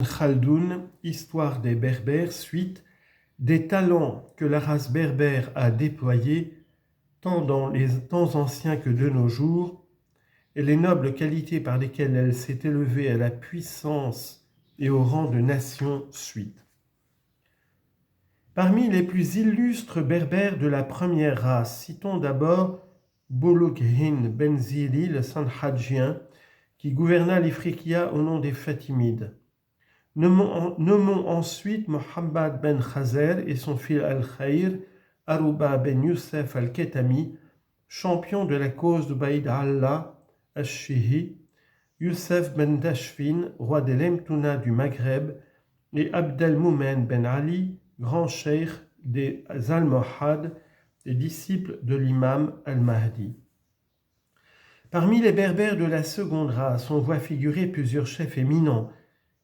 Khaldoun, Histoire des Berbères, suite, des talents que la race berbère a déployés, tant dans les temps anciens que de nos jours, et les nobles qualités par lesquelles elle s'est élevée à la puissance et au rang de nation, suite. Parmi les plus illustres berbères de la première race, citons d'abord Bouloughin Ben Zili, le Sanhadjien, qui gouverna l'Ifriqiya au nom des Fatimides. Nommons ensuite Mohammed ben Khazer et son fils Al-Khair, Arouba ben Youssef al-Ketami, champion de la cause de Baïd Allah al-Shihi, Youssef ben Dashfin, roi des Lemtouna du Maghreb, et Abdelmoumen ben Ali, grand cheikh des Almohades, et disciple de l'imam al-Mahdi. Parmi les berbères de la seconde race, on voit figurer plusieurs chefs éminents,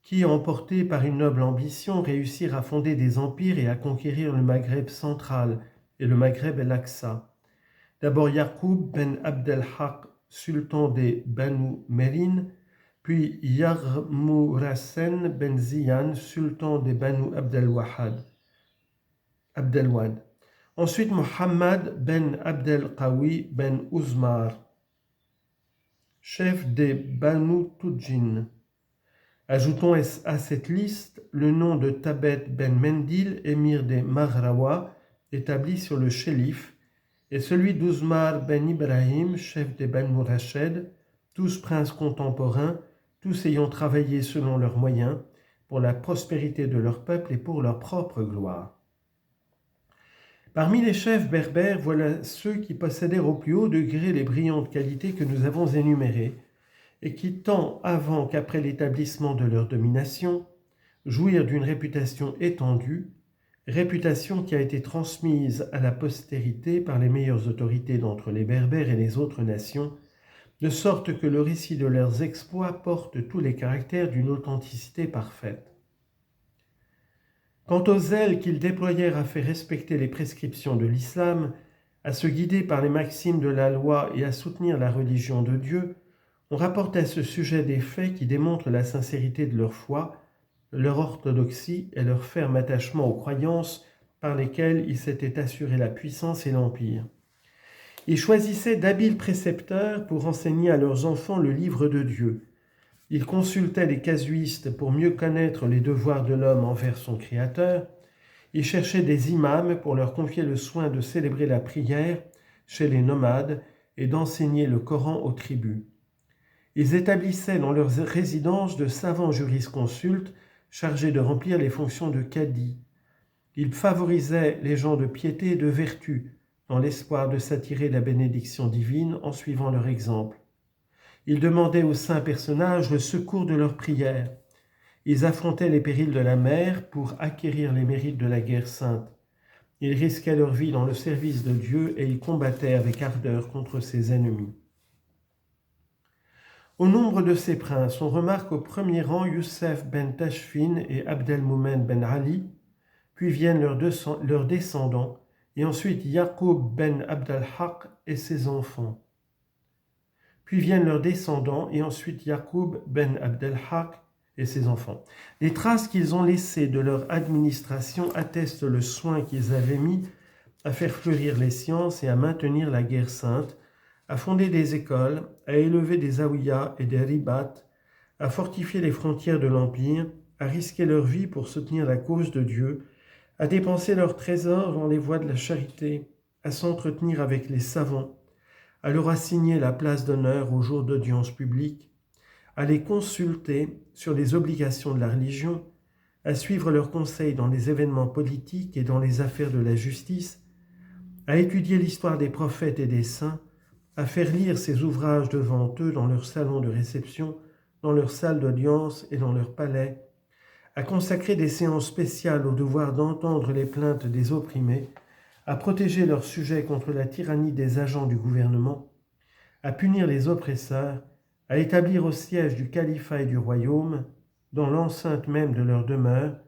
qui, emportés par une noble ambition, réussirent à fonder des empires et à conquérir le Maghreb central et le Maghreb el-Aqsa. D'abord Yaqub ben Abdelhaq, sultan des Banu Merin, puis Yarmourassen ben Ziyan, sultan des Banu Abdelwad. Ensuite Mohammed ben Abdelqawi ben Uzmar, chef des Banu Tujin. Ajoutons à cette liste le nom de Tabet ben Mendil, émir des Maghrawa, établi sur le Chélif, et celui d'Uzmar ben Ibrahim, chef des Banu Rached, tous princes contemporains, tous ayant travaillé selon leurs moyens, pour la prospérité de leur peuple et pour leur propre gloire. Parmi les chefs berbères, voilà ceux qui possédèrent au plus haut degré les brillantes qualités que nous avons énumérées, et qui, tant avant qu'après l'établissement de leur domination, jouirent d'une réputation étendue, réputation qui a été transmise à la postérité par les meilleures autorités d'entre les Berbères et les autres nations, de sorte que le récit de leurs exploits porte tous les caractères d'une authenticité parfaite. Quant au zèle qu'ils déployèrent à faire respecter les prescriptions de l'islam, à se guider par les maximes de la loi et à soutenir la religion de Dieu, on rapporte à ce sujet des faits qui démontrent la sincérité de leur foi, leur orthodoxie et leur ferme attachement aux croyances par lesquelles ils s'étaient assurés la puissance et l'empire. Ils choisissaient d'habiles précepteurs pour enseigner à leurs enfants le livre de Dieu. Ils consultaient les casuistes pour mieux connaître les devoirs de l'homme envers son Créateur. Ils cherchaient des imams pour leur confier le soin de célébrer la prière chez les nomades et d'enseigner le Coran aux tribus. Ils établissaient dans leurs résidences de savants jurisconsultes chargés de remplir les fonctions de cadi. Ils favorisaient les gens de piété et de vertu dans l'espoir de s'attirer la bénédiction divine en suivant leur exemple. Ils demandaient aux saints personnages le secours de leurs prières. Ils affrontaient les périls de la mer pour acquérir les mérites de la guerre sainte. Ils risquaient leur vie dans le service de Dieu et ils combattaient avec ardeur contre ses ennemis. Au nombre de ces princes, on remarque au premier rang Youssef ben Tashfin et Abdelmoumen ben Ali, puis viennent leurs descendants, et ensuite Yaqub ben Abdelhaq et ses enfants. Puis viennent leurs descendants, et ensuite Yaqub ben Abdelhaq et ses enfants. Les traces qu'ils ont laissées de leur administration attestent le soin qu'ils avaient mis à faire fleurir les sciences et à maintenir la guerre sainte, à fonder des écoles, à élever des zaouïas et des ribats, à fortifier les frontières de l'Empire, à risquer leur vie pour soutenir la cause de Dieu, à dépenser leurs trésors dans les voies de la charité, à s'entretenir avec les savants, à leur assigner la place d'honneur aux jours d'audience publique, à les consulter sur les obligations de la religion, à suivre leurs conseils dans les événements politiques et dans les affaires de la justice, à étudier l'histoire des prophètes et des saints, à faire lire ces ouvrages devant eux dans leur salon de réception, dans leur salle d'audience et dans leur palais, à consacrer des séances spéciales au devoir d'entendre les plaintes des opprimés, à protéger leurs sujets contre la tyrannie des agents du gouvernement, à punir les oppresseurs, à établir au siège du califat et du royaume, dans l'enceinte même de leur demeure,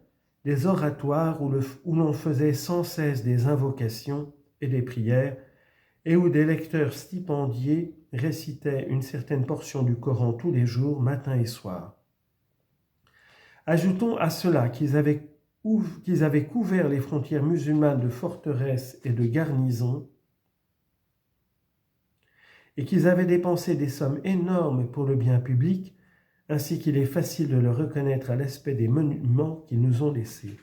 des oratoires où l'on faisait sans cesse des invocations et des prières, et où des lecteurs stipendiés récitaient une certaine portion du Coran tous les jours, matin et soir. Ajoutons à cela qu'ils avaient couvert les frontières musulmanes de forteresses et de garnisons et qu'ils avaient dépensé des sommes énormes pour le bien public, ainsi qu'il est facile de le reconnaître à l'aspect des monuments qu'ils nous ont laissés.